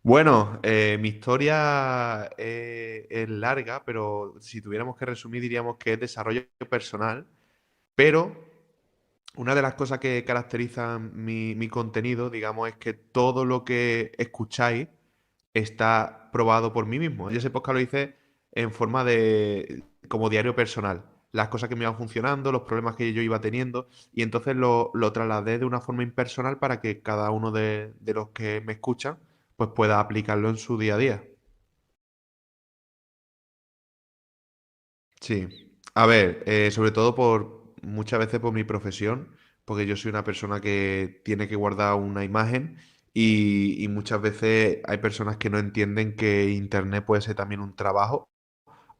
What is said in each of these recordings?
Bueno, mi historia es larga, pero si tuviéramos que resumir diríamos que es desarrollo personal, pero una de las cosas que caracterizan mi contenido, digamos, es que todo lo que escucháis está probado por mí mismo. Yo ese podcast lo hice en forma de como diario personal. Las cosas que me iban funcionando, los problemas que yo iba teniendo, y entonces lo trasladé de una forma impersonal para que cada uno de los que me escuchan pues pueda aplicarlo en su día a día. Sí. A ver, sobre todo por muchas veces por mi profesión, porque yo soy una persona que tiene que guardar una imagen y muchas veces hay personas que no entienden que Internet puede ser también un trabajo,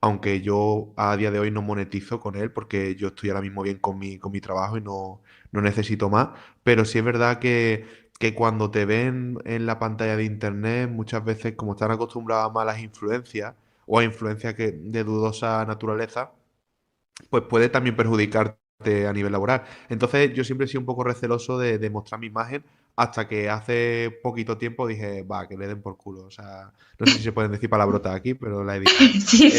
aunque yo a día de hoy no monetizo con él porque yo estoy ahora mismo bien con mi trabajo y no necesito más, pero sí es verdad que cuando te ven en la pantalla de Internet, muchas veces como están acostumbrados a malas influencias o a influencias de dudosa naturaleza, pues puede también perjudicarte a nivel laboral. Entonces yo siempre he sido un poco receloso de mostrar mi imagen hasta que hace poquito tiempo dije, va, que le den por culo. O sea, no sé si se pueden decir palabrotas aquí, pero la he dicho. Sí, Eh, sí,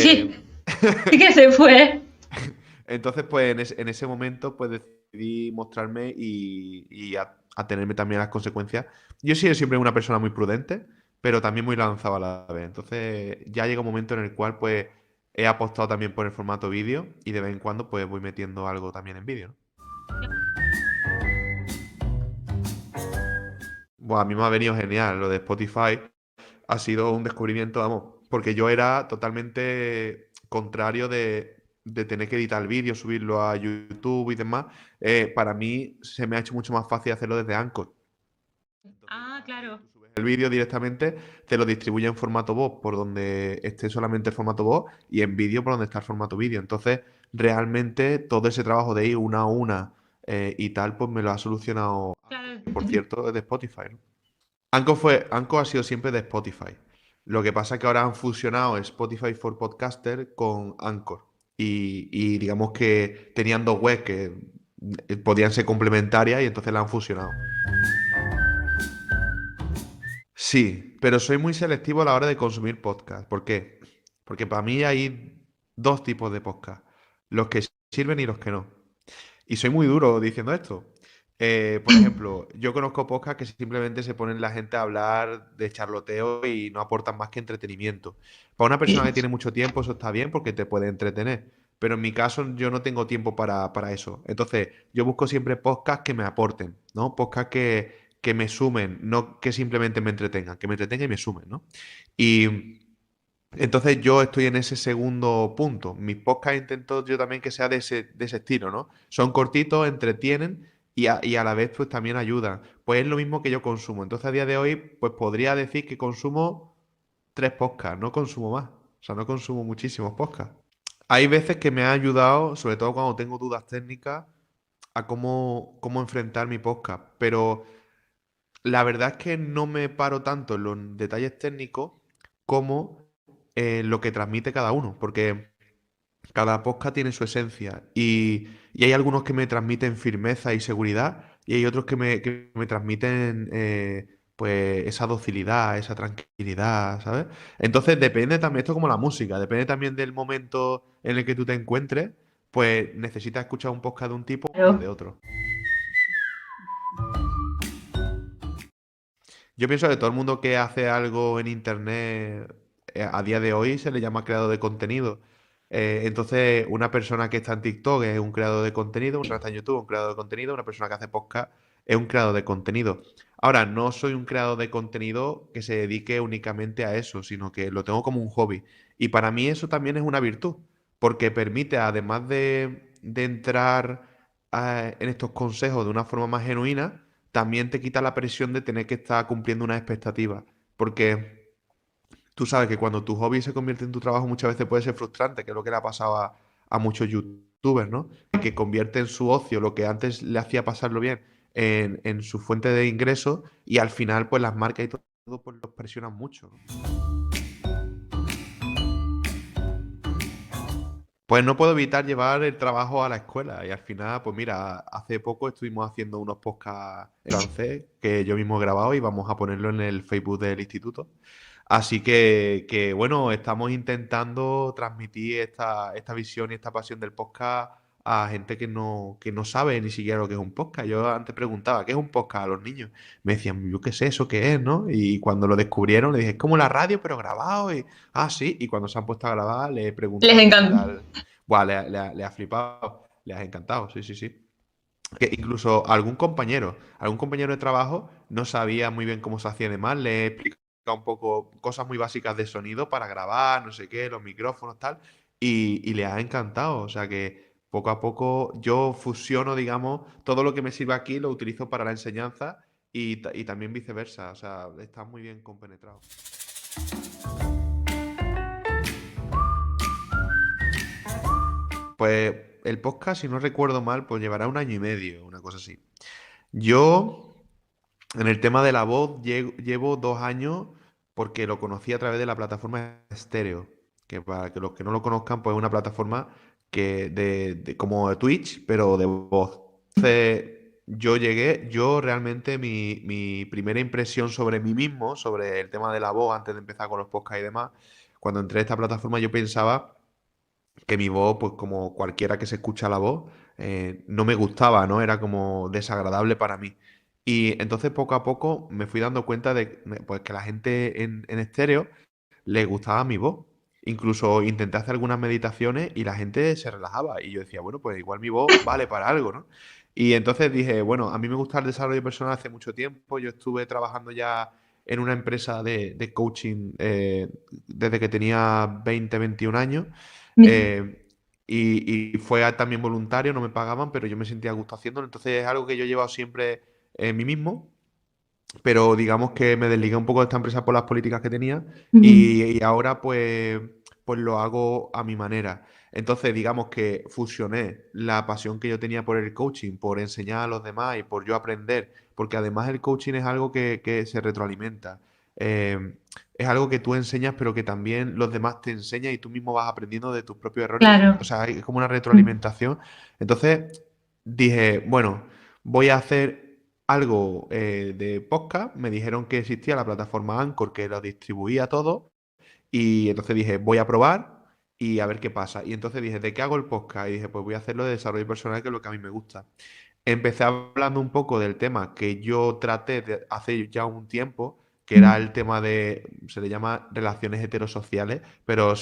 sí que se fue. entonces, pues en ese momento, pues decidí mostrarme y a tenerme también las consecuencias. Yo he sido siempre una persona muy prudente, pero también muy lanzado a la vez. Entonces, ya llega un momento en el cual, pues, he apostado también por el formato vídeo y de vez en cuando, pues, voy metiendo algo también en vídeo, ¿no? Buah, a mí me ha venido genial lo de Spotify. Ha sido un descubrimiento, vamos, porque yo era totalmente contrario de tener que editar el vídeo, subirlo a YouTube y demás. Para mí se me ha hecho mucho más fácil hacerlo desde Anchor. Entonces Ah, ahí claro. tú subes el vídeo directamente, te lo distribuye en formato voz por donde esté solamente el formato voz y en vídeo por donde está el formato vídeo. Entonces realmente todo ese trabajo de ir una a una y tal, pues me lo ha solucionado Anchor, Claro. que por cierto es de Spotify, ¿no? Anchor ha sido siempre de Spotify. Lo que pasa es que ahora han fusionado Spotify for Podcaster con Anchor. Y digamos que tenían dos webs que podían ser complementarias y entonces la han fusionado. Sí, pero soy muy selectivo a la hora de consumir podcast. ¿Por qué? Porque para mí hay dos tipos de podcast. Los que sirven y los que no. Y soy muy duro diciendo esto. Por ejemplo, yo conozco podcasts que simplemente se ponen la gente a hablar de charloteo y no aportan más que entretenimiento. Para una persona que tiene mucho tiempo, eso está bien porque te puede entretener. Pero en mi caso, yo no tengo tiempo para eso. Entonces, yo busco siempre podcasts que me aporten, ¿no? Podcasts que me sumen, no que simplemente me entretengan, que me entretengan y me sumen, ¿no? Y entonces yo estoy en ese segundo punto. Mis podcasts intento yo también que sea de ese estilo, ¿no? Son cortitos, entretienen y a la vez pues también ayudan. Pues es lo mismo que yo consumo. Entonces a día de hoy pues podría decir que consumo 3 podcasts, no consumo más. O sea, no consumo muchísimos podcasts. Hay veces que me ha ayudado, sobre todo cuando tengo dudas técnicas, a cómo enfrentar mi podcast. Pero la verdad es que no me paro tanto en los detalles técnicos como lo que transmite cada uno, porque cada podcast tiene su esencia y hay algunos que me transmiten firmeza y seguridad y hay otros que me transmiten pues esa docilidad, esa tranquilidad, ¿sabes? Entonces depende también, esto es como la música, depende también del momento en el que tú te encuentres, pues necesitas escuchar un podcast de un tipo o de Claro. otro. Yo pienso que todo el mundo que hace algo en internet a día de hoy se le llama creador de contenido. Entonces, una persona que está en TikTok es un creador de contenido, una persona que está en YouTube es un creador de contenido, una persona que hace podcast es un creador de contenido. Ahora, no soy un creador de contenido que se dedique únicamente a eso, sino que lo tengo como un hobby. Y para mí eso también es una virtud, porque permite, además de entrar en estos consejos de una forma más genuina, también te quita la presión de tener que estar cumpliendo unas expectativas. Porque tú sabes que cuando tu hobby se convierte en tu trabajo muchas veces puede ser frustrante, que es lo que le ha pasado a muchos youtubers, ¿no? Que convierten su ocio, lo que antes le hacía pasarlo bien, en su fuente de ingresos y al final pues las marcas y todo pues los presionan mucho, ¿no? Pues no puedo evitar llevar el trabajo a la escuela y al final, pues mira, hace poco estuvimos haciendo unos podcasts en francés que yo mismo he grabado y vamos a ponerlo en el Facebook del instituto. Así que bueno, estamos intentando transmitir esta visión y esta pasión del podcast a gente que no sabe ni siquiera lo que es un podcast. Yo antes preguntaba, ¿qué es un podcast a los niños? Me decían, yo qué sé, ¿eso qué es, no? Y cuando lo descubrieron, le dije, es como la radio, pero grabado. Y, ah, sí. Y cuando se han puesto a grabar, le he Les preguntado que qué encanta. tal. Buah, le ha flipado, le ha encantado, sí, sí, sí. Que incluso algún compañero de trabajo no sabía muy bien cómo se hacía de mal, le he explicado un poco cosas muy básicas de sonido para grabar, no sé qué, los micrófonos, tal, y le ha encantado. O sea que poco a poco yo fusiono, digamos, todo lo que me sirve aquí lo utilizo para la enseñanza y también viceversa. O sea, está muy bien compenetrado. Pues el podcast, si no recuerdo mal, pues llevará un año y medio, una cosa así. Yo, en el tema de la voz, llevo 2 años porque lo conocí a través de la plataforma Stereo, que para que los que no lo conozcan, pues es una plataforma como Twitch, pero de voz. Entonces, yo realmente mi primera impresión sobre mí mismo, sobre el tema de la voz, antes de empezar con los podcasts y demás, cuando entré a esta plataforma yo pensaba que mi voz, pues como cualquiera que se escucha la voz, no me gustaba, ¿no? Era como desagradable para mí. Y entonces poco a poco me fui dando cuenta de pues, que la gente en estéreo le gustaba mi voz. Incluso intenté hacer algunas meditaciones y la gente se relajaba. Y yo decía, bueno, pues igual mi voz vale para algo, ¿no? Y entonces dije, bueno, a mí me gusta el desarrollo personal hace mucho tiempo. Yo estuve trabajando ya en una empresa de coaching desde que tenía 20 21 años. eh, y fue también voluntario, no me pagaban, pero yo me sentía a gusto haciéndolo. Entonces es algo que yo he llevado siempre en mí mismo, pero digamos que me desligué un poco de esta empresa por las políticas que tenía Ujú. y ahora pues lo hago a mi manera. Entonces digamos que fusioné la pasión que yo tenía por el coaching, por enseñar a los demás y por yo aprender, porque además el coaching es algo que se retroalimenta. Eh, es algo que tú enseñas, pero que también los demás te enseñan y tú mismo vas aprendiendo de tus propios errores. Claro. O sea, es como una Mm. retroalimentación. Entonces dije, bueno, voy a hacer algo de podcast. Me dijeron que existía la plataforma Anchor que lo distribuía todo. Y entonces dije, voy a probar y a ver qué pasa. Y entonces dije, ¿de qué hago el podcast? Y dije, pues voy a hacerlo de desarrollo personal, que es lo que a mí me gusta. Empecé hablando un poco del tema que yo traté de hace ya un tiempo, que era Mm. el tema se le llama relaciones heterosociales, pero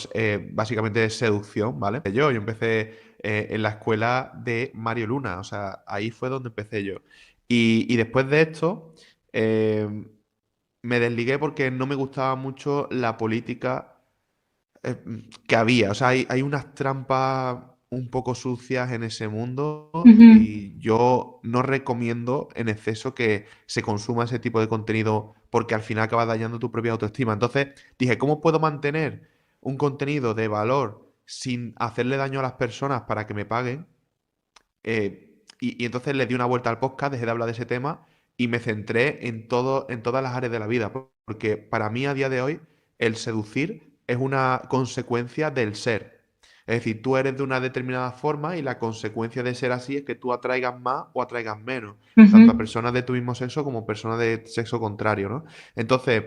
básicamente es seducción, ¿vale? Yo empecé en la escuela de Mario Luna, o sea, ahí fue donde empecé yo. Y después de esto, eh, me desligué porque no me gustaba mucho la política que había. O sea, hay unas trampas un poco sucias en ese mundo Ujú. y yo no recomiendo en exceso que se consuma ese tipo de contenido porque al final acaba dañando tu propia autoestima. Entonces dije, ¿cómo puedo mantener un contenido de valor sin hacerle daño a las personas para que me paguen? Y entonces le di una vuelta al podcast, dejé de hablar de ese tema y me centré en todas las áreas de la vida, porque para mí a día de hoy el seducir es una consecuencia del ser. Es decir, tú eres de una determinada forma y la consecuencia de ser así es que tú atraigas más o atraigas menos, tanto a Ujú. personas de tu mismo sexo como personas de sexo contrario, ¿no? Entonces,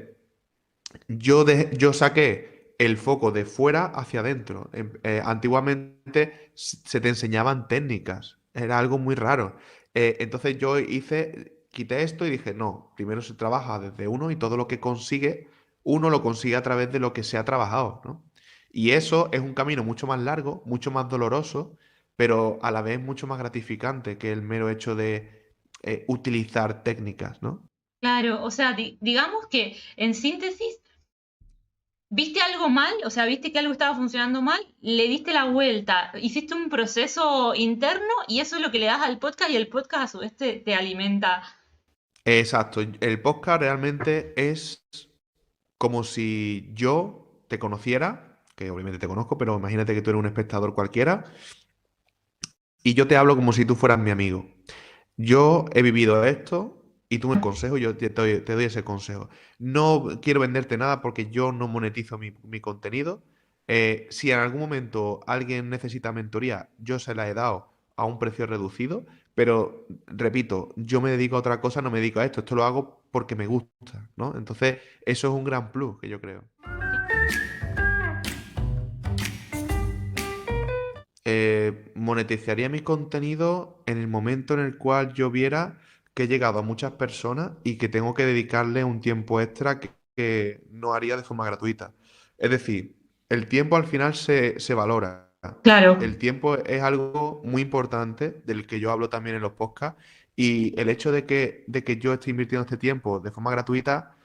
yo saqué el foco de fuera hacia adentro. Antiguamente se te enseñaban técnicas, era algo muy raro. Entonces quité esto y dije, no, primero se trabaja desde uno y todo lo que consigue, uno lo consigue a través de lo que se ha trabajado, ¿no? Y eso es un camino mucho más largo, mucho más doloroso, pero a la vez mucho más gratificante que el mero hecho de utilizar técnicas, ¿no? Claro, o sea, digamos que en síntesis, viste algo mal, o sea, viste que algo estaba funcionando mal, le diste la vuelta, hiciste un proceso interno y eso es lo que le das al podcast y el podcast a su vez te alimenta. Exacto, el podcast realmente es como si yo te conociera, que obviamente te conozco, pero imagínate que tú eres un espectador cualquiera, y yo te hablo como si tú fueras mi amigo. Yo he vivido esto y tú me consejo, yo te doy ese consejo. No quiero venderte nada porque yo no monetizo mi contenido. Si en algún momento alguien necesita mentoría, yo se la he dado a un precio reducido, pero repito, yo me dedico a otra cosa, no me dedico a esto, esto lo hago porque me gusta, ¿no? Entonces, eso es un gran plus que yo creo. Monetizaría mi contenido en el momento en el cual yo viera que he llegado a muchas personas y que tengo que dedicarle un tiempo extra que no haría de forma gratuita. Es decir, el tiempo al final se valora. Claro, El tiempo es algo muy importante del que yo hablo también en los podcasts y el hecho de que yo esté invirtiendo este tiempo de forma gratuita,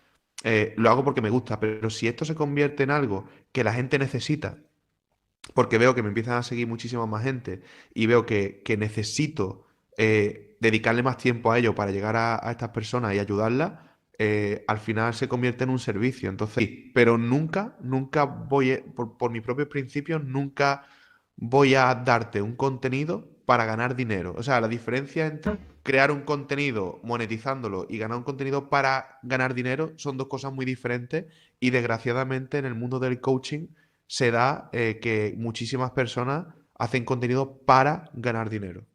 lo hago porque me gusta, pero si esto se convierte en algo que la gente necesita, porque veo que me empiezan a seguir muchísima más gente y veo que necesito dedicarle más tiempo a ello para llegar a estas personas y ayudarlas, al final se convierte en un servicio. Entonces, sí, pero nunca por mis propios principios, nunca voy a darte un contenido para ganar dinero. O sea, la diferencia entre crear un contenido monetizándolo y ganar un contenido para ganar dinero son dos cosas muy diferentes y desgraciadamente en el mundo del coaching se da que muchísimas personas hacen contenido para ganar dinero.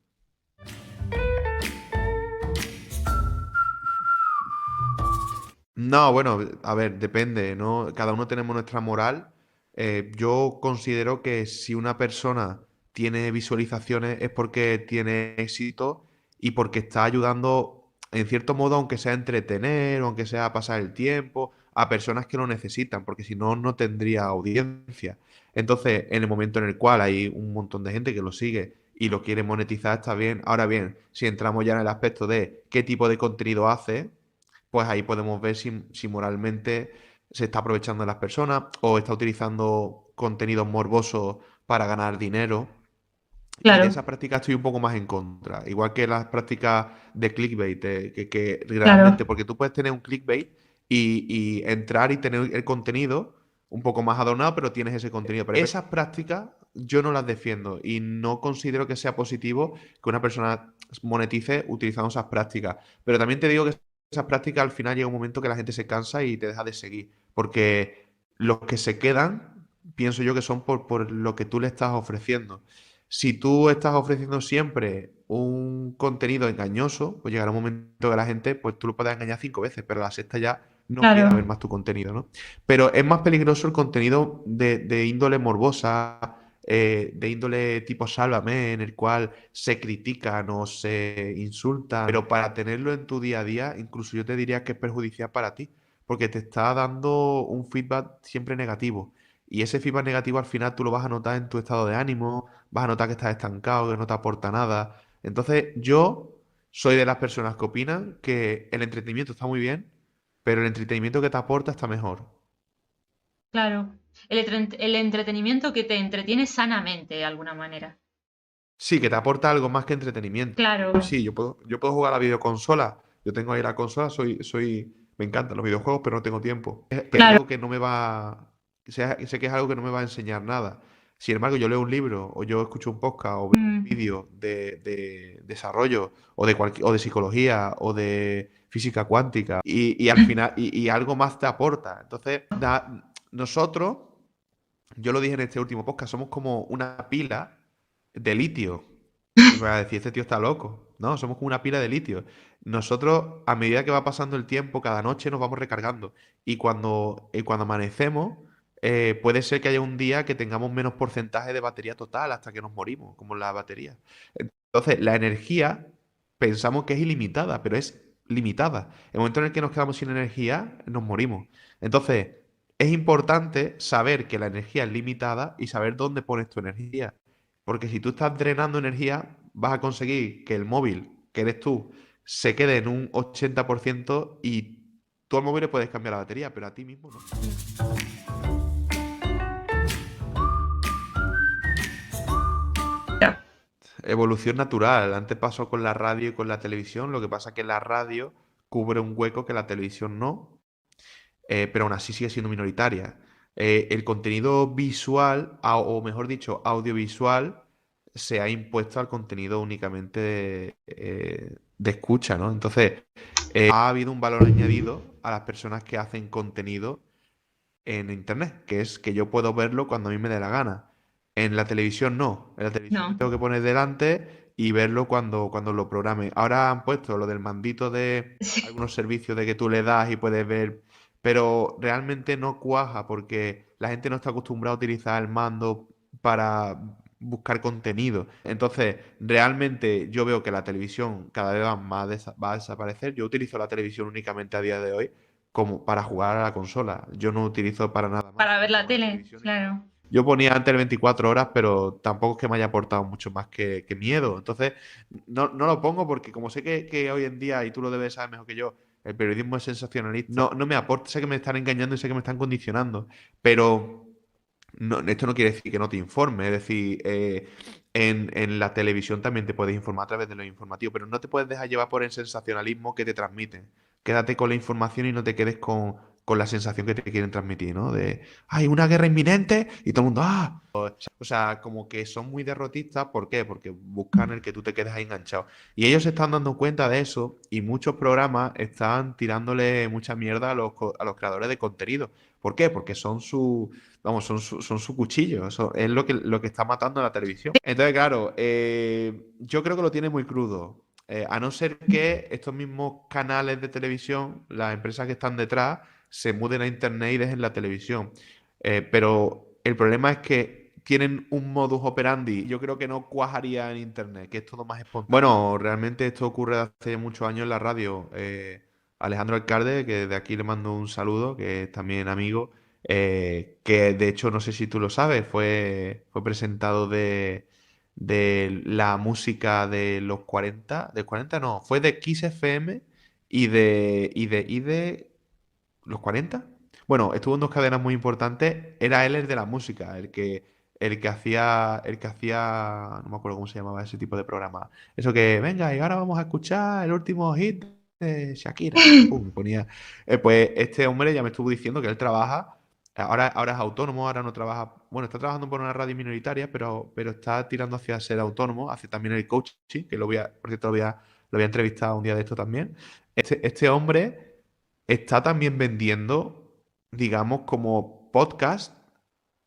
No, bueno, a ver, depende, ¿no? Cada uno tenemos nuestra moral. Yo considero que si una persona tiene visualizaciones es porque tiene éxito y porque está ayudando, en cierto modo, aunque sea a entretener o aunque sea a pasar el tiempo, a personas que lo necesitan, porque si no, no tendría audiencia. Entonces, en el momento en el cual hay un montón de gente que lo sigue y lo quiere monetizar, está bien. Ahora bien, si entramos ya en el aspecto de qué tipo de contenido hace, pues ahí podemos ver si moralmente se está aprovechando de las personas o está utilizando contenidos morbosos para ganar dinero. Y de claro, esa práctica estoy un poco más en contra. Igual que las prácticas de clickbait, que realmente, claro, porque tú puedes tener un clickbait y entrar y tener el contenido un poco más adornado, pero tienes ese contenido. Pero esas prácticas yo no las defiendo y no considero que sea positivo que una persona monetice utilizando esas prácticas. Pero también te digo que esas prácticas al final llega un momento que la gente se cansa y te deja de seguir. Porque los que se quedan, pienso yo que son por lo que tú le estás ofreciendo. Si tú estás ofreciendo siempre un contenido engañoso, pues llegará un momento que la gente, pues tú lo puedes engañar 5 veces, pero a la sexta ya no quiere ver claro, más tu contenido, ¿no? Pero es más peligroso el contenido de índole morbosa, de índole tipo Sálvame, en el cual se critican o se insultan, pero para tenerlo en tu día a día, incluso yo te diría que es perjudicial para ti, porque te está dando un feedback siempre negativo. Y ese feedback negativo al final tú lo vas a notar en tu estado de ánimo, vas a notar que estás estancado, que no te aporta nada. Entonces, yo soy de las personas que opinan que el entretenimiento está muy bien, pero el entretenimiento que te aporta está mejor. claro. El entretenimiento que te entretiene sanamente de alguna manera. Sí, que te aporta algo más que entretenimiento. Claro, Sí, yo puedo jugar a la videoconsola. Yo tengo ahí la consola, me encantan los videojuegos, pero no tengo tiempo. Es claro. algo que no me va, sé que es algo que no me va a enseñar nada. Sin embargo, yo leo un libro, o yo escucho un podcast, o veo un Mm, vídeo de desarrollo, o de psicología, o de física cuántica, y al final, y algo más te aporta. Entonces, nosotros, yo lo dije en este último podcast, somos como una pila de litio. Y me va a decir, este tío está loco. No, somos como una pila de litio. Nosotros, a medida que va pasando el tiempo, cada noche nos vamos recargando. Y cuando amanecemos, puede ser que haya un día que tengamos menos porcentaje de batería total hasta que nos morimos, como la batería. Entonces, la energía pensamos que es ilimitada, pero es limitada. El momento en el que nos quedamos sin energía, nos morimos. Entonces, es importante saber que la energía es limitada y saber dónde pones tu energía. Porque si tú estás drenando energía, vas a conseguir que el móvil, que eres tú, se quede en un 80% y tú al móvil le puedes cambiar la batería, pero a ti mismo no. ya. Evolución natural. Antes pasó con la radio y con la televisión. Lo que pasa es que la radio cubre un hueco que la televisión no, pero aún así sigue siendo minoritaria. El contenido visual, o mejor dicho, audiovisual, se ha impuesto al contenido únicamente de escucha, ¿no? Entonces, ha habido un valor añadido a las personas que hacen contenido en internet, que es que yo puedo verlo cuando a mí me dé la gana. En la televisión no. En la televisión me No. tengo que poner delante y verlo cuando lo programe. Ahora han puesto lo del mandito de Sí. algunos servicios de que tú le das y puedes ver, pero realmente no cuaja porque la gente no está acostumbrada a utilizar el mando para buscar contenido. Entonces, realmente yo veo que la televisión cada vez va a desaparecer. Yo utilizo la televisión únicamente a día de hoy como para jugar a la consola. Yo no utilizo para nada más, Para ver no la pongo la tele, televisión ni nada. claro. Yo ponía antes el 24 horas, pero tampoco es que me haya aportado mucho más que miedo. Entonces, no lo pongo porque como sé que hoy en día, y tú lo debes saber mejor que yo, el periodismo es sensacionalista, no me aporta, sé que me están engañando y sé que me están condicionando, pero no, esto no quiere decir que no te informe, es decir, en la televisión también te puedes informar a través de los informativos, pero no te puedes dejar llevar por el sensacionalismo que te transmiten. Quédate con la información y no te quedes con la sensación que te quieren transmitir, ¿no? De, hay una guerra inminente y todo el mundo, ¡ah! O sea, como que son muy derrotistas, ¿por qué? Porque buscan el que tú te quedes ahí enganchado. Y ellos se están dando cuenta de eso y muchos programas están tirándole mucha mierda a los creadores de contenido. ¿Por qué? Porque son su, vamos, son su cuchillo. Eso es lo que está matando a la televisión. Entonces, claro, yo creo que lo tiene muy crudo. A no ser que estos mismos canales de televisión, las empresas que están detrás, se muden a internet y dejen la televisión. Pero el problema es que tienen un modus operandi. Yo creo que no cuajaría en internet, que es todo más espontáneo. Bueno, realmente esto ocurre hace muchos años en la radio. Alejandro Alcalde, que de aquí le mando un saludo, que es también amigo, que de hecho no sé si tú lo sabes, fue presentado de la música de los 40 de 40 no, fue de Kiss FM y de los 40. Bueno, estuvo en dos cadenas muy importantes, era él el de la música, el que hacía, no me acuerdo cómo se llamaba ese tipo de programa. Eso que, venga, y ahora vamos a escuchar el último hit de Shakira. Pum, ponía. Pues este hombre ya me estuvo diciendo que él trabaja, ahora es autónomo, ahora no trabaja, bueno, está trabajando por una radio minoritaria, pero está tirando hacia ser autónomo, hace también el coaching, que por cierto, lo voy a entrevistar un día de esto también. Este hombre está también vendiendo, digamos, como podcast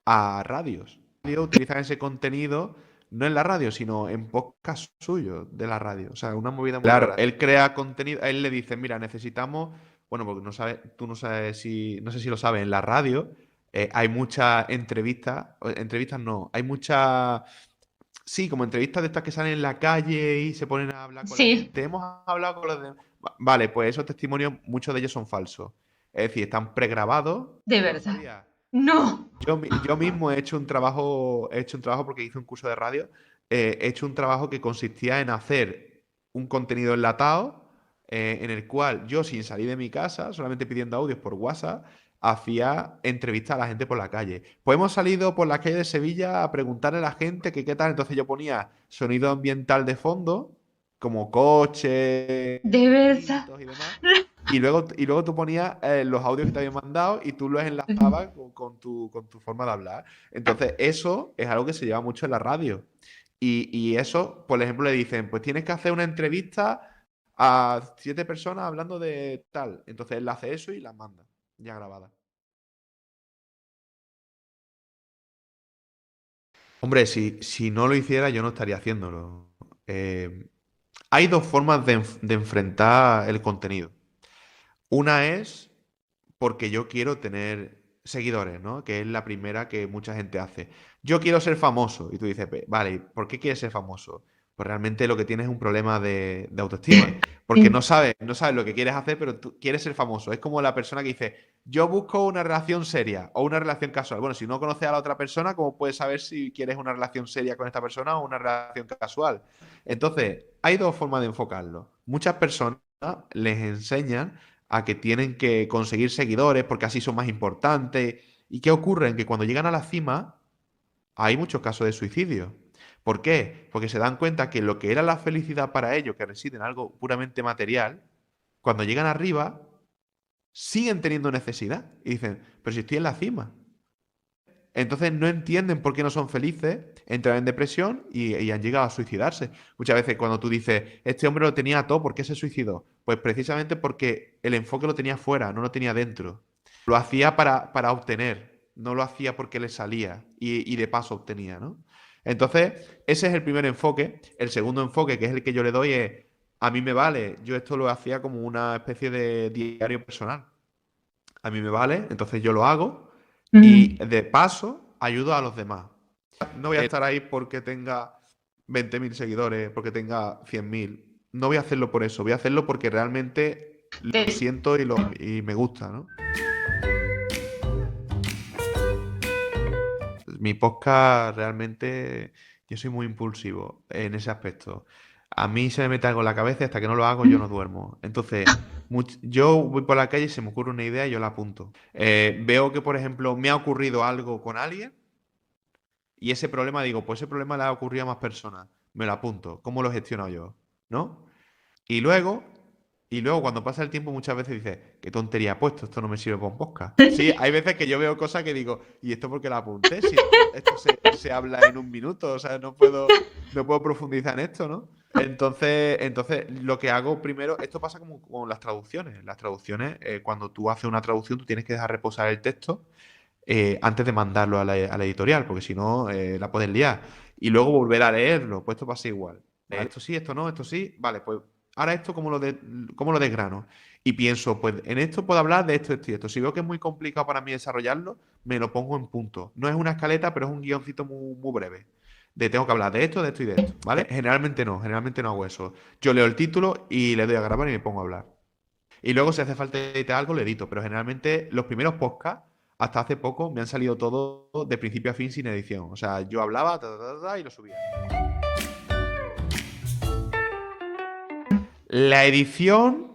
a radios. Utilizan ese contenido no en la radio, sino en podcast suyos de la radio. O sea, una movida muy rara. Él crea contenido, a él le dicen, mira, necesitamos, bueno, porque no sabes, tú no sabes si, no sé si lo sabes, en la radio hay muchas entrevistas no, hay muchas, sí, como entrevistas de estas que salen en la calle y se ponen a hablar con la Sí, gente. Hemos hablado con los de... Vale, pues esos testimonios, muchos de ellos son falsos. Es decir, están pregrabados. de ¿Tú lo verdad. sabías? No. Yo mismo he hecho un trabajo porque hice un curso de radio. He hecho un trabajo que consistía en hacer un contenido enlatado en el cual yo, sin salir de mi casa, solamente pidiendo audios por WhatsApp, hacía entrevistas a la gente por la calle. Pues hemos salido por la calle de Sevilla a preguntarle a la gente que qué tal. Entonces yo ponía sonido ambiental de fondo, como coches, De verdad. pajaritos y demás. Y luego tú ponías los audios que te habían mandado y tú los enlazabas con tu forma de hablar. Entonces, eso es algo que se lleva mucho en la radio. Y eso, por ejemplo, le dicen, pues tienes que hacer una entrevista a 7 personas hablando de tal. Entonces él hace eso y las manda, ya grabada. Hombre, si no lo hiciera, yo no estaría haciéndolo. Eh, Hay dos formas de enfrentar el contenido. Una es porque yo quiero tener seguidores, ¿no? Que es la primera que mucha gente hace. Yo quiero ser famoso. Y tú dices, Vale, ¿por qué quieres ser famoso? Pues realmente lo que tienes es un problema de autoestima. Porque no sabes lo que quieres hacer, pero tú quieres ser famoso. Es como la persona que dice, yo busco una relación seria o una relación casual. Bueno, si no conoces a la otra persona, ¿cómo puedes saber si quieres una relación seria con esta persona o una relación casual? Entonces, hay dos formas de enfocarlo. Muchas personas les enseñan a que tienen que conseguir seguidores porque así son más importantes. ¿Y qué ocurre? En que cuando llegan a la cima hay muchos casos de suicidio. ¿Por qué? Porque se dan cuenta que lo que era la felicidad para ellos, que reside en algo puramente material, cuando llegan arriba, siguen teniendo necesidad. Y dicen, pero si estoy en la cima. Entonces no entienden por qué no son felices, entran en depresión y han llegado a suicidarse. Muchas veces cuando tú dices, este hombre lo tenía todo, ¿por qué se suicidó? Pues precisamente porque el enfoque lo tenía fuera, no lo tenía dentro. Lo hacía para obtener, no lo hacía porque le salía y de paso obtenía, ¿no? Entonces, ese es el primer enfoque. El segundo enfoque, que es el que yo le doy, es, a mí me vale, yo esto lo hacía como una especie de diario personal. A mí me vale, entonces yo lo hago y Mm. de paso ayudo a los demás. No voy a estar ahí porque tenga 20.000 seguidores, porque tenga 100.000. No voy a hacerlo por eso, voy a hacerlo porque realmente lo Te- siento y me gusta, ¿no? Mi podcast realmente, yo soy muy impulsivo en ese aspecto. A mí se me mete algo en la cabeza y hasta que no lo hago yo no duermo. Entonces, yo voy por la calle y se me ocurre una idea y yo la apunto. Veo que, por ejemplo, me ha ocurrido algo con alguien y ese problema digo, pues ese problema le ha ocurrido a más personas. Me lo apunto. ¿Cómo lo he gestionado yo? ¿No? Y luego, y luego cuando pasa el tiempo muchas veces dices, qué tontería he puesto, esto no me sirve para un podcast. Sí, hay veces que yo veo cosas que digo, ¿y esto por qué la apunté? Si esto se habla en un minuto, o sea, no puedo profundizar en esto, ¿no? Entonces, lo que hago primero, esto pasa como con las traducciones. Las traducciones, cuando tú haces una traducción, tú tienes que dejar reposar el texto antes de mandarlo a la editorial, porque si no, la puedes liar. Y luego volver a leerlo, pues esto pasa igual. ¿Vale? Esto sí, esto no, esto sí. Vale, pues ahora esto, ¿cómo lo desgrano? Y pienso, pues en esto puedo hablar de esto, esto y esto. Si veo que es muy complicado para mí desarrollarlo, me lo pongo en punto. No es una escaleta, pero es un guioncito muy, muy breve. De tengo que hablar de esto y de esto, ¿vale? Generalmente no hago eso. Yo leo el título y le doy a grabar y me pongo a hablar. Y luego, si hace falta editar algo, lo edito. Pero generalmente los primeros podcasts, hasta hace poco, me han salido todos de principio a fin sin edición. O sea, yo hablaba y lo subía. La edición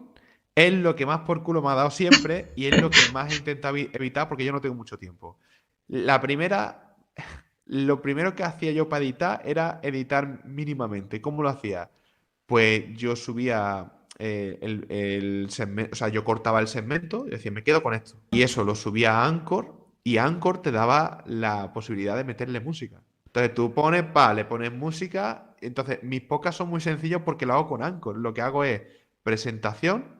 es lo que más por culo me ha dado siempre y es lo que más he intentado evitar porque yo no tengo mucho tiempo. La primera, lo primero que hacía yo para editar era editar mínimamente. ¿Cómo lo hacía? Pues yo subía el segmento, o sea, yo cortaba el segmento y decía, me quedo con esto. Y eso lo subía a Anchor y Anchor te daba la posibilidad de meterle música. Entonces tú pones, le pones música. Entonces mis podcasts son muy sencillos porque lo hago con Anchor. Lo que hago es presentación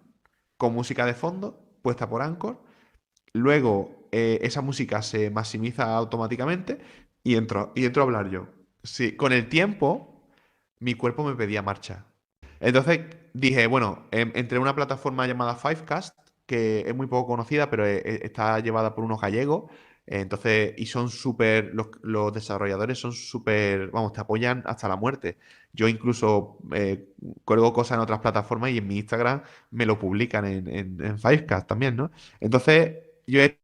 con música de fondo puesta por Anchor. Luego esa música se maximiza automáticamente y entro a hablar yo. Sí, con el tiempo mi cuerpo me pedía marcha. Entonces dije, bueno, entré en una plataforma llamada Fivecast, que es muy poco conocida, pero está llevada por unos gallegos. Entonces, y son súper, los desarrolladores son súper, vamos, te apoyan hasta la muerte. Yo incluso cuelgo cosas en otras plataformas y en mi Instagram me lo publican en Fivecast también, ¿no? Entonces, yo he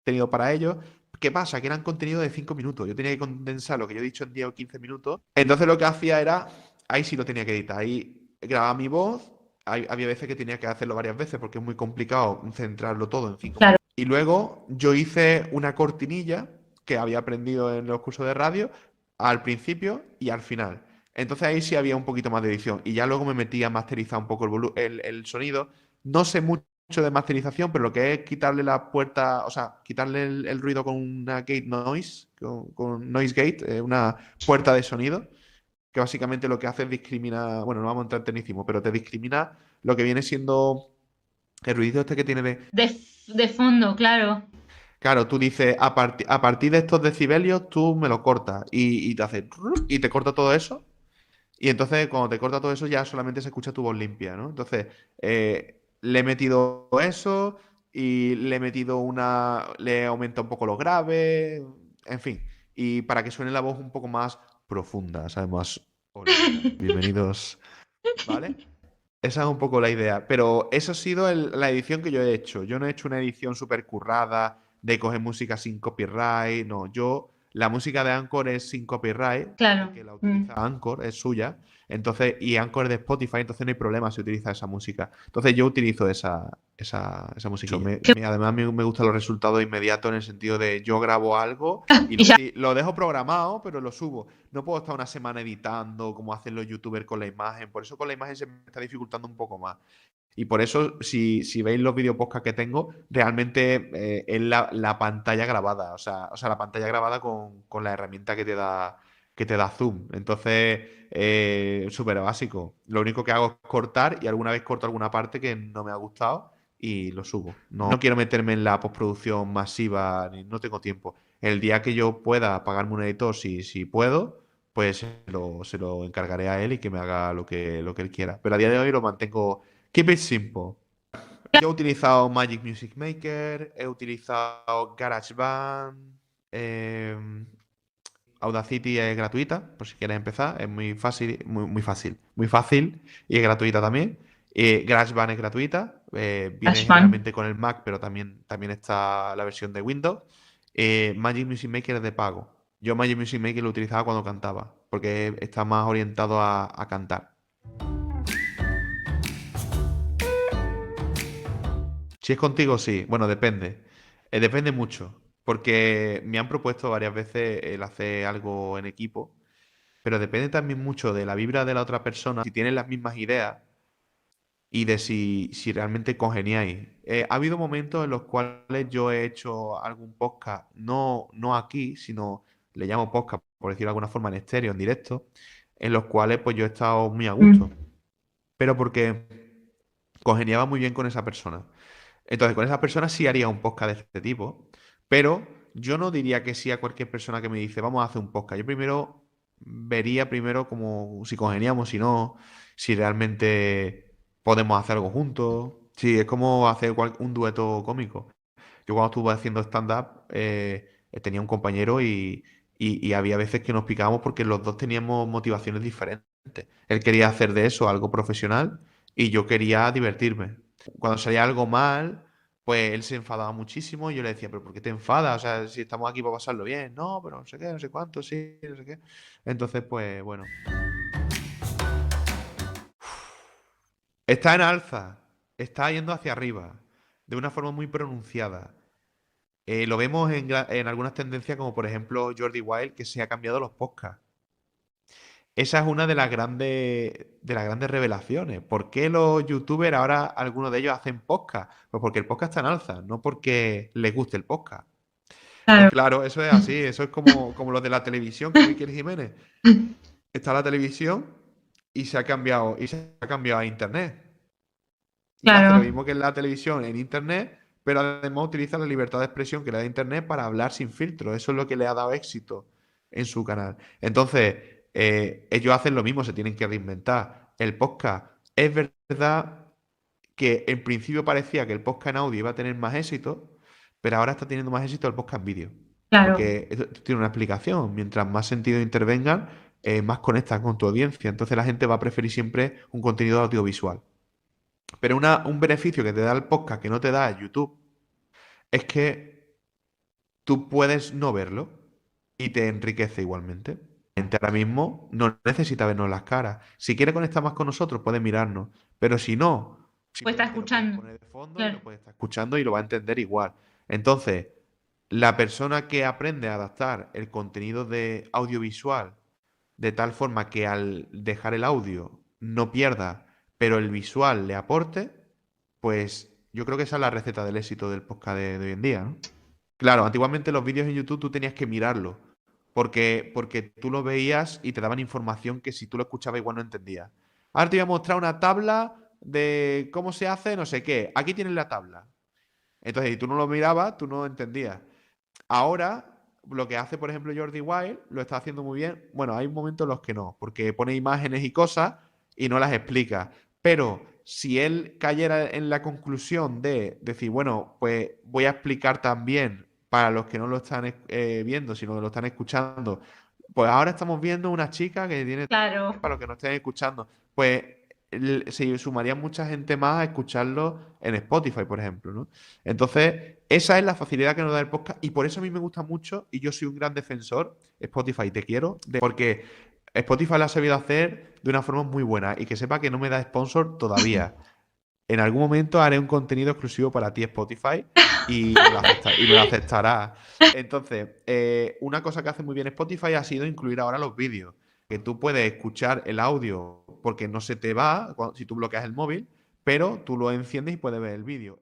tenido para ellos. ¿Qué pasa? Que eran contenido de 5 minutos. Yo tenía que condensar lo que yo he dicho en 10 o 15 minutos. Entonces lo que hacía era, ahí sí lo tenía que editar. Ahí grababa mi voz. Había veces que tenía que hacerlo varias veces porque es muy complicado centrarlo todo en 5 minutos. Claro. Y luego yo hice una cortinilla que había aprendido en los cursos de radio al principio y al final. Entonces ahí sí había un poquito más de edición. Y ya luego me metí a masterizar un poco el sonido. No sé mucho de masterización, pero lo que es quitarle la puerta, o sea, quitarle el ruido con una gate noise, con noise gate, una puerta de sonido, que básicamente lo que hace es discriminar, bueno, no vamos a entrar en tecnicismo, pero te discrimina lo que viene siendo el ruido este que tiene de... De, de fondo, claro. Claro, tú dices, a partir de estos decibelios tú me lo cortas y te hace... y te corta todo eso. Y entonces, cuando te corta todo eso, ya solamente se escucha tu voz limpia, ¿no? Entonces, le he metido eso y le he metido le he aumentado un poco los graves, en fin. Y para que suene la voz un poco más profunda, ¿sabes? Más, hola, ¿qué tal? Bienvenidos, ¿vale? Esa es un poco la idea. Pero eso ha sido la edición que yo he hecho. Yo no he hecho una edición súper currada de coger música sin copyright. No, la música de Anchor es sin copyright, Claro. porque la utiliza Mm. Anchor, es suya. Entonces, y Anchor es de Spotify, entonces no hay problema si utiliza esa música. Entonces yo utilizo esa musiquilla. Además, me gustan los resultados inmediatos en el sentido de yo grabo algo y Y ya. sí, lo dejo programado, pero lo subo. No puedo estar una semana editando como hacen los youtubers con la imagen. Por eso con la imagen se me está dificultando un poco más. Y por eso, si veis los vídeos podcast que tengo, realmente es la pantalla grabada. O sea, la pantalla grabada con la herramienta que te da Zoom. Entonces, súper básico. Lo único que hago es cortar y alguna vez corto alguna parte que no me ha gustado y lo subo. No quiero meterme en la postproducción masiva, no tengo tiempo. El día que yo pueda pagarme un editor, si puedo, pues se lo encargaré a él y que me haga lo que él quiera. Pero a día de hoy lo mantengo. Keep it simple. Yo he utilizado Magic Music Maker, he utilizado GarageBand, Audacity es gratuita, por si quieres empezar, es muy fácil, muy fácil y es gratuita también. GarageBand es gratuita, viene Ashman. generalmente con el Mac, pero también está la versión de Windows. Magic Music Maker es de pago. Yo Magic Music Maker lo utilizaba cuando cantaba, porque está más orientado a cantar. Si es contigo, sí. Bueno, depende. Depende mucho, porque me han propuesto varias veces el hacer algo en equipo. Pero depende también mucho de la vibra de la otra persona, si tienen las mismas ideas y de si realmente congeniáis. Ha habido momentos en los cuales yo he hecho algún podcast, no aquí, sino le llamo podcast, por decirlo de alguna forma, en estéreo, en directo, en los cuales pues yo he estado muy a gusto, Mm. pero porque congeniaba muy bien con esa persona. Entonces, con esa persona sí haría un podcast de este tipo, pero yo no diría que sí a cualquier persona que me dice, vamos a hacer un podcast. Yo primero vería como si congeniamos, si no, si realmente podemos hacer algo juntos. Sí, es como hacer un dueto cómico. Yo cuando estuve haciendo stand-up tenía un compañero y había veces que nos picábamos porque los dos teníamos motivaciones diferentes. Él quería hacer de eso algo profesional y yo quería divertirme. Cuando salía algo mal, pues él se enfadaba muchísimo y yo le decía, pero ¿por qué te enfadas? O sea, si estamos aquí para pasarlo bien. No, pero no sé qué, no sé cuánto, sí, no sé qué. Entonces, pues bueno. Está en alza, está yendo hacia arriba, de una forma muy pronunciada. Lo vemos en algunas tendencias, como por ejemplo Jordi Wild, que se ha cambiado los podcasts. Esa es una de las grandes revelaciones. ¿Por qué los youtubers ahora, algunos de ellos, hacen podcast? Pues porque el podcast está en alza, no porque les guste el podcast. Pues Claro. claro, eso es así, eso es como los de la televisión, como Iker Jiménez. Está la televisión y se ha cambiado a internet. Y hace lo Claro, mismo que en la televisión, en internet, pero además utiliza la libertad de expresión que le da internet para hablar sin filtro. Eso es lo que le ha dado éxito en su canal. Entonces, ellos hacen lo mismo, se tienen que reinventar. El podcast, es verdad que en principio parecía que el podcast en audio iba a tener más éxito, pero ahora está teniendo más éxito el podcast en vídeo. claro. Porque esto tiene una explicación. Mientras más sentido intervengan, más conectan con tu audiencia. Entonces la gente va a preferir siempre un contenido audiovisual. Pero un beneficio que te da el podcast que no te da YouTube es que tú puedes no verlo y te enriquece igualmente. La gente ahora mismo no necesita vernos las caras. Si quiere conectar más con nosotros, puede mirarnos. Pero si no, Pues está simplemente lo puedes escuchando. poner de fondo y Claro, lo puedes estar escuchando y lo va a entender igual. Entonces, la persona que aprende a adaptar el contenido de audiovisual de tal forma que al dejar el audio no pierda, pero el visual le aporte, pues yo creo que esa es la receta del éxito del podcast de hoy en día, ¿no? Claro, antiguamente los vídeos en YouTube tú tenías que mirarlo, porque tú lo veías y te daban información que si tú lo escuchabas igual no entendías. Ahora te voy a mostrar una tabla de cómo se hace no sé qué. Aquí tienes la tabla. Entonces, si tú no lo mirabas, tú no entendías. Ahora, lo que hace, por ejemplo, Jordi Wild, lo está haciendo muy bien. Bueno, hay momentos en los que no, porque pone imágenes y cosas y no las explica. Pero si él cayera en la conclusión de decir, bueno, pues voy a explicar también para los que no lo están viendo, sino que lo están escuchando, pues ahora estamos viendo una chica que tiene, claro. para los que no estén escuchando, pues se sumaría mucha gente más a escucharlo en Spotify, por ejemplo, ¿no? Entonces, esa es la facilidad que nos da el podcast y por eso a mí me gusta mucho y yo soy un gran defensor, Spotify, te quiero, porque Spotify lo ha sabido hacer de una forma muy buena y que sepa que no me da sponsor todavía. En algún momento haré un contenido exclusivo para ti, Spotify, y me lo aceptará. Entonces, una cosa que hace muy bien Spotify ha sido incluir ahora los vídeos, que tú puedes escuchar el audio porque no se te va si tú bloqueas el móvil, pero tú lo enciendes y puedes ver el vídeo.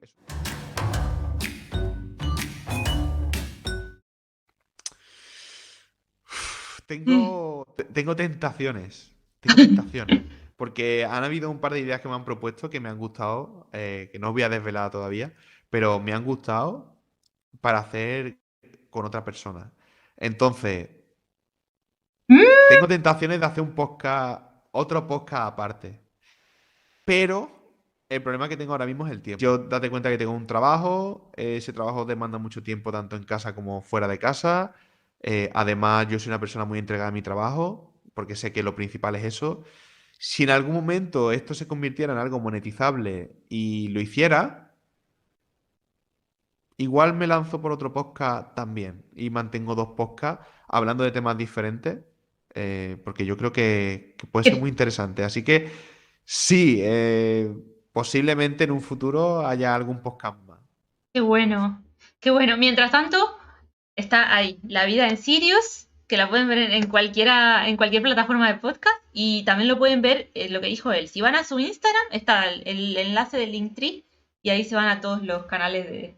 Mm. Tengo tentaciones. Tengo tentaciones. porque han habido un par de ideas que me han propuesto que me han gustado, que no os voy a desvelar todavía, pero me han gustado para hacer con otra persona. Entonces, Mm, tengo tentaciones de hacer un podcast, otro podcast aparte. Pero el problema que tengo ahora mismo es el tiempo. Yo date cuenta que tengo un trabajo, ese trabajo demanda mucho tiempo tanto en casa como fuera de casa. Además, yo soy una persona muy entregada a mi trabajo, porque sé que lo principal es eso. Si en algún momento esto se convirtiera en algo monetizable y lo hiciera, igual me lanzo por otro podcast también y mantengo dos podcasts hablando de temas diferentes, porque yo creo que puede ser muy qué, interesante. Así que sí, posiblemente en un futuro haya algún podcast más. qué bueno. Qué bueno. Mientras tanto, está ahí, La vida en Sirius, que la pueden ver en cualquier plataforma de podcast. Y también lo pueden ver, lo que dijo él. Si van a su Instagram, está el enlace del Linktree y ahí se van a todos los canales de...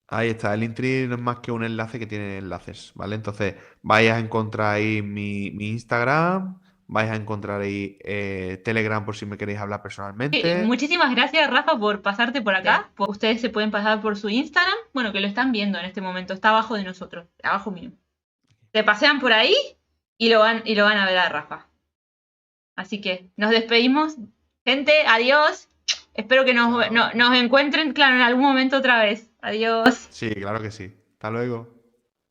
Ahí está, el Linktree no es más que un enlace que tiene enlaces, ¿vale? Entonces vais a encontrar ahí mi Instagram, vais a encontrar ahí Telegram por si me queréis hablar personalmente. Muchísimas gracias, Rafa, por pasarte por acá. Ustedes se pueden pasar por su Instagram. Bueno, que lo están viendo en este momento. Está abajo de nosotros, abajo mío. Se pasean por ahí y lo van a ver a Rafa. Así que nos despedimos. Gente, adiós. Espero que Chao. nos encuentren, claro, en algún momento otra vez. Adiós. Sí, claro que sí. Hasta luego.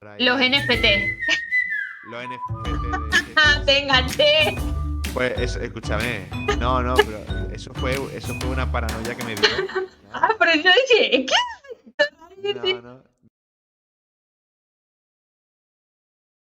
Por Los ahí NFT. los NFT de Tetris. Ténganse. Pues escúchame. No, no, pero eso fue una paranoia que me dio. Ah, pero yo dije, ¿qué? No, no.